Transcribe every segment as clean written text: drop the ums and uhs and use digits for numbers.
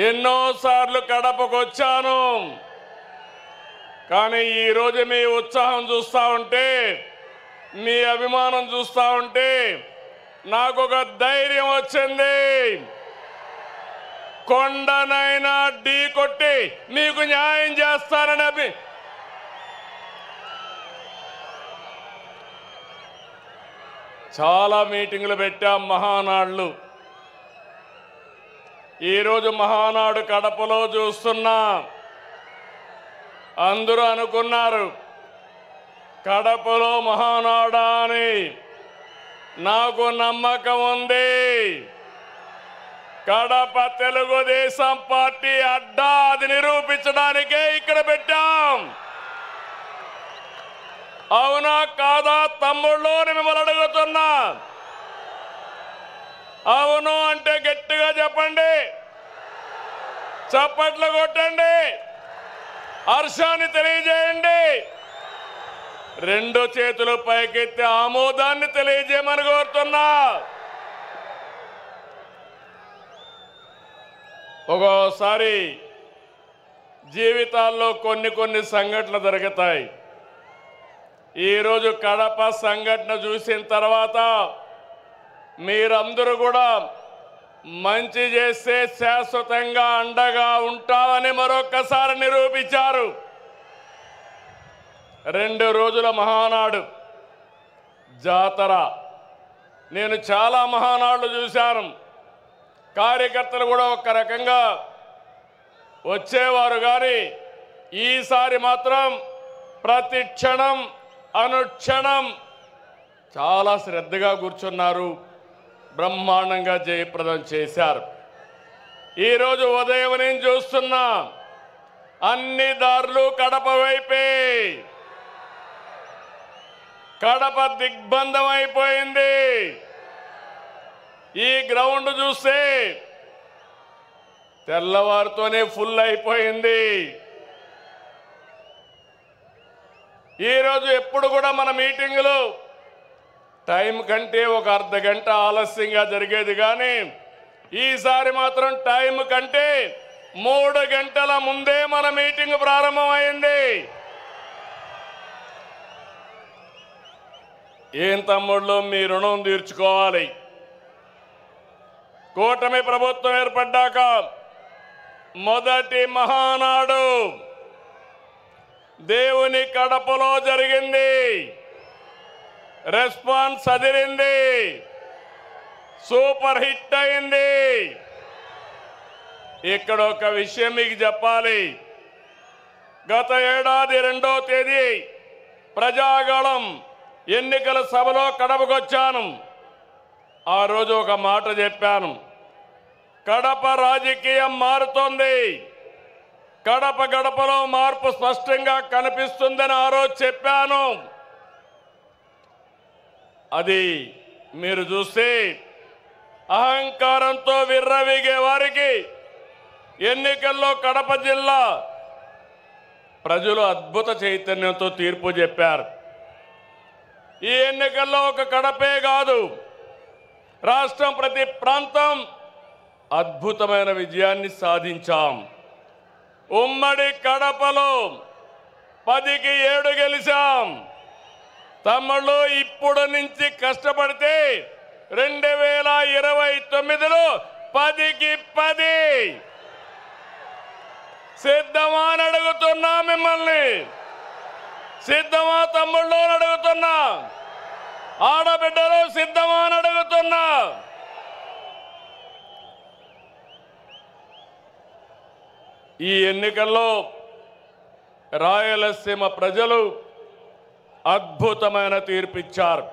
ఎన్నోసార్లు కడపకు వచ్చాను. కానీ ఈరోజు మీ ఉత్సాహం చూస్తూ ఉంటే, మీ అభిమానం చూస్తూ ఉంటే నాకు ఒక ధైర్యం వచ్చింది. కొండనైనా ఢీ కొట్టి మీకు న్యాయం చేస్తానని చాలా మీటింగులు పెట్టాం, మహానాడులు. ఈరోజు మహానాడు కడపలో చూస్తున్నా. అందరూ అనుకున్నారు కడపలో మహానాడా అని. నాకు నమ్మకం ఉంది. కడప తెలుగుదేశం పార్టీ అడ్డా, అది నిరూపించడానికే ఇక్కడ పెట్టాం. అవునా కాదా తమ్ముళ్ళు మిమ్మల్ని అడుగుతున్నా. అవును అంటే గట్టిగా చెప్పండి, చప్పట్లు కొట్టండి, హర్షాన్ని తెలియజేయండి. రెండు చేతులు పైకెత్తి ఆమోదాన్ని తెలియజేయమని కోరుతున్నా. ఒక్కోసారి జీవితాల్లో కొన్ని సంఘటనలు జరుగుతాయి. ఈరోజు కడప సంఘటన చూసిన తర్వాత మీరందరూ కూడా మంచి చేస్తే శాశ్వతంగా అండగా ఉంటామని మరొక్కసారి నిరూపించారు. 2 రోజుల మహానాడు జాతర. నేను చాలా మహానాడులు చూశాను. కార్యకర్తలు కూడా ఒక రకంగా వచ్చేవారు, కానీ ఈసారి మాత్రం ప్రతి క్షణం అనుక్షణం చాలా శ్రద్ధగా కూర్చున్నారు. బ్రహ్మాండంగా జయప్రదం చేశారు. ఈరోజు ఉదయం నేను చూస్తున్నా అన్ని దారులు కడప వైపే. కడప దిగ్బంధం అయిపోయింది. ఈ గ్రౌండ్ చూస్తే తెల్లవారితోనే ఫుల్ అయిపోయింది. ఈరోజు ఎప్పుడు కూడా మన మీటింగులు టైం కంటే ఒక అర్ధ గంట ఆలస్యంగా జరిగేది, కానీ ఈసారి మాత్రం టైం కంటే 3 గంటల ముందే మన మీటింగ్ ప్రారంభమైంది. ఏం తమ్ముళ్ళు, మీ రుణం తీర్చుకోవాలి. కూటమి ప్రభుత్వం ఏర్పడ్డాక మొదటి మహానాడు దేవుని కడపలో జరిగింది. రెస్పాన్స్ అదిరింది, సూపర్ హిట్ అయింది. ఇక్కడ ఒక విషయం మీకు చెప్పాలి. గత ఏడాది 2వ తేదీ ప్రజాగళం ఎన్నికల సభలో కడపకొచ్చాను. ఆ రోజు ఒక మాట చెప్పాను, కడప రాజకీయం మారుతోంది, కడప గడపలో మార్పు స్పష్టంగా కనిపిస్తుందని ఆ రోజు చెప్పాను. అది మీరు చూస్తే అహంకారంతో విర్రవీగే వారికి ఎన్నికల్లో కడప జిల్లా ప్రజలు అద్భుత చైతన్యంతో తీర్పు చెప్పారు. ఈ ఎన్నికల్లో ఒక కడపే కాదు, రాష్ట్రం ప్రతి ప్రాంతం అద్భుతమైన విజయాన్ని సాధించాం. ఉమ్మడి కడపలో 10కి 7 గెలిచాం. తమ్ముళ్ళు, ఇప్పుడు నుంచి కష్టపడితే 2029లో 10కి 10 సిద్ధమా అని అడుగుతున్నా. మిమ్మల్ని సిద్ధమా తమ్ముళ్ళు అని అడుగుతున్నా. ఆడబిడ్డలు సిద్ధమా అని అడుగుతున్నా. ఈ ఎన్నికల్లో రాయలసీమ ప్రజలు అద్భుతమైన తీర్పిచ్చారు.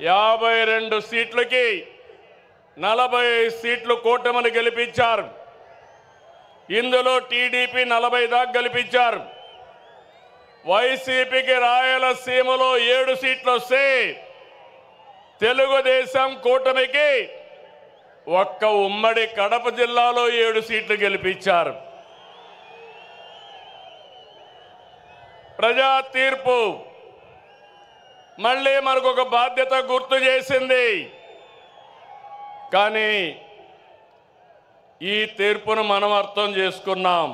52 సీట్లకి 40 సీట్లు కూటమిని గెలిపించారు. ఇందులో టీడీపీ 40 దాకా గెలిపించారు. వైసీపీకి రాయలసీమలో 7 సీట్లు వస్తే తెలుగుదేశం కూటమికి ఒక్క ఉమ్మడి కడప జిల్లాలో 7 సీట్లు గెలిపించారు. ప్రజా తీర్పు మళ్ళీ మనకు ఒక బాధ్యత గుర్తు చేసింది. కానీ ఈ తీర్పును మనం అర్థం చేసుకున్నాం.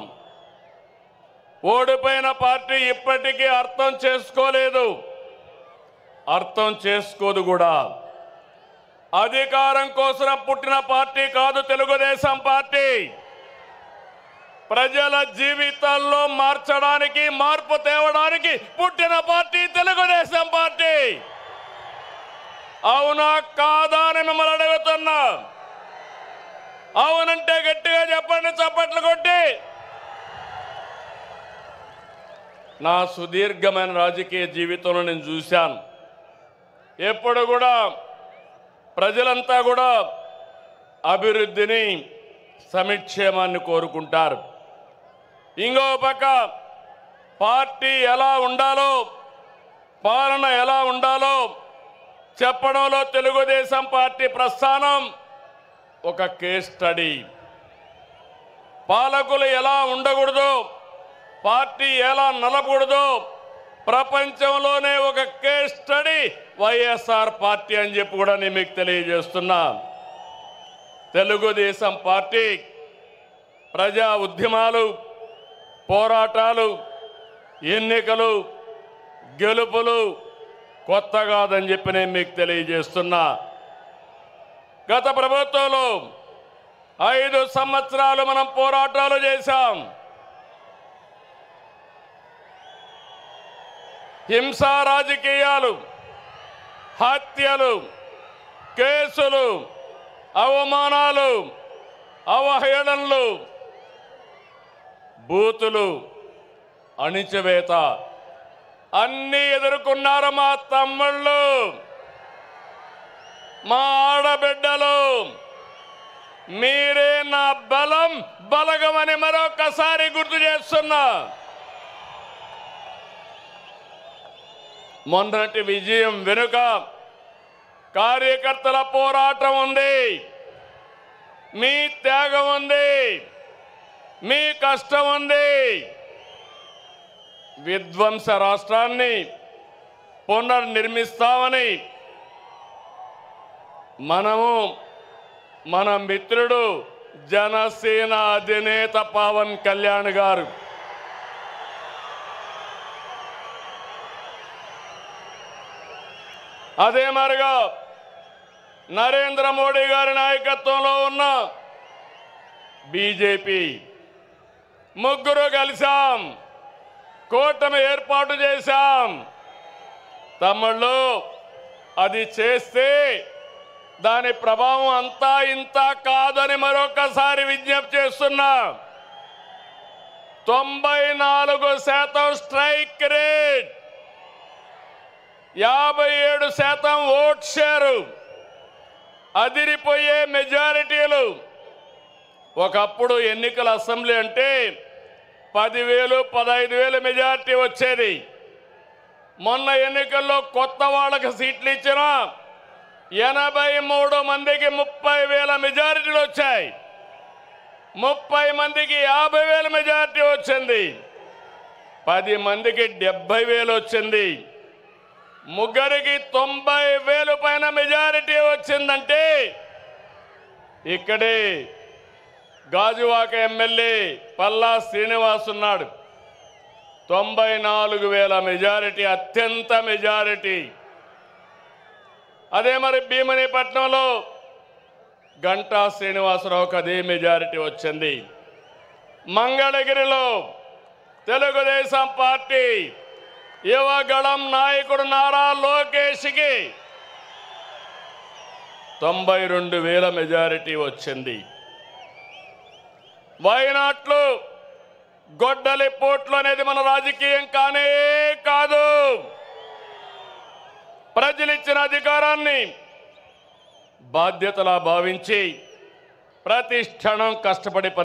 ఓడిపోయిన పార్టీ ఇప్పటికీ అర్థం చేసుకోలేదు, అర్థం చేసుకోదు కూడా. అధికారం కోసం పుట్టిన పార్టీ కాదు తెలుగుదేశం పార్టీ. ప్రజల జీవితాల్లో మార్చడానికి, మార్పు తేవడానికి పుట్టిన పార్టీ తెలుగుదేశం పార్టీ. అవునా కాదా అని మిమ్మల్ని అడుగుతున్నా. అవునంటే గట్టిగా చెప్పండి, చప్పట్లు కొట్టి. నా సుదీర్ఘమైన రాజకీయ జీవితంలో నేను చూశాను, ఎప్పుడు కూడా ప్రజలంతా కూడా అభివృద్ధిని, సంక్షేమాన్ని కోరుకుంటారు. ఇంకో పక్క పార్టీ ఎలా ఉండాలో, పాలన ఎలా ఉండాలో చెప్పడంలో తెలుగుదేశం పార్టీ ప్రస్థానం ఒక కేస్ స్టడీ. పాలకులు ఎలా ఉండకూడదు, పార్టీ ఎలా నలపకూడదు ప్రపంచంలోనే ఒక కేస్ స్టడీ వైఎస్ఆర్ పార్టీ అని చెప్పి కూడా నేను మీకు తెలియజేస్తున్నా. తెలుగుదేశం పార్టీ ప్రజా ఉద్యమాలు, పోరాటాలు, ఎన్నికలు, గెలుపులు కొత్త కాదని చెప్పి నేను మీకు తెలియజేస్తున్నా. గత ప్రభుత్వంలో 5 సంవత్సరాలు మనం పోరాటాలు చేశాం. హింసా రాజకీయాలు, హత్యలు, కేసులు, అవమానాలు, అవహేళనలు, బూతులు, అణిచివేత అన్నీ ఎదుర్కొన్నారు మా తమ్ముళ్ళు, మా ఆడబిడ్డలు. మీరే నా బలం, బలగమని మరొకసారి గుర్తు చేస్తున్నా. మొన్నటి విజయం వెనుక కార్యకర్తల పోరాటం ఉంది, మీ త్యాగం ఉంది, మీ కష్టం ఉంది. విధ్వంస రాష్ట్రాన్ని పునర్నిర్మిస్తామని మన మిత్రుడు జనసేన అధినేత పవన్ కళ్యాణ్ గారు అదే మరిగా నరేంద్ర మోడీ గారి నాయకత్వంలో ఉన్న బీజేపీ ముగ్గురు కలిసాం, కూటమి ఏర్పాటు చేశాం. తమ్ముళ్ళు, అది చేస్తే దాని ప్రభావం అంతా ఇంత కాదని మరొకసారి విజ్ఞప్తి చేస్తున్నా. 94% స్ట్రైక్ రేట్, 57% ఓట్ షేరు, అదిరిపోయే మెజారిటీలు. ఒకప్పుడు ఎన్నికల అసెంబ్లీ అంటే 10,000, 15,000 మెజారిటీ వచ్చేది. మొన్న ఎన్నికల్లో కొత్త వాళ్ళకి సీట్లు ఇచ్చిన 83 మందికి 30,000 మెజారిటీలు వచ్చాయి. 30 మందికి 50,000 మెజారిటీ వచ్చింది. 10 మందికి 70,000 వచ్చింది. ముగ్గురికి 90,000 పైన మెజారిటీ వచ్చిందంటే ఇక్కడే గాజువాక ఎమ్మెల్యే పల్లా శ్రీనివాస్ ఉన్నాడు. 94,000 మెజారిటీ, అత్యంత మెజారిటీ. అదే మరి భీమనిపట్నంలో గంటా శ్రీనివాసరావుకి అదే మెజారిటీ వచ్చింది. మంగళగిరిలో తెలుగుదేశం పార్టీ యువగళం నాయకుడు నారా లోకేష్కి 92,000 మెజారిటీ వచ్చింది. వైనాట్లు, గొడ్డలి పోట్లు అనేది మన రాజకీయం కానే కాదు. ప్రజలిచ్చిన అధికారాన్ని బాధ్యతలా భావించి ప్రతి క్షణం కష్టపడి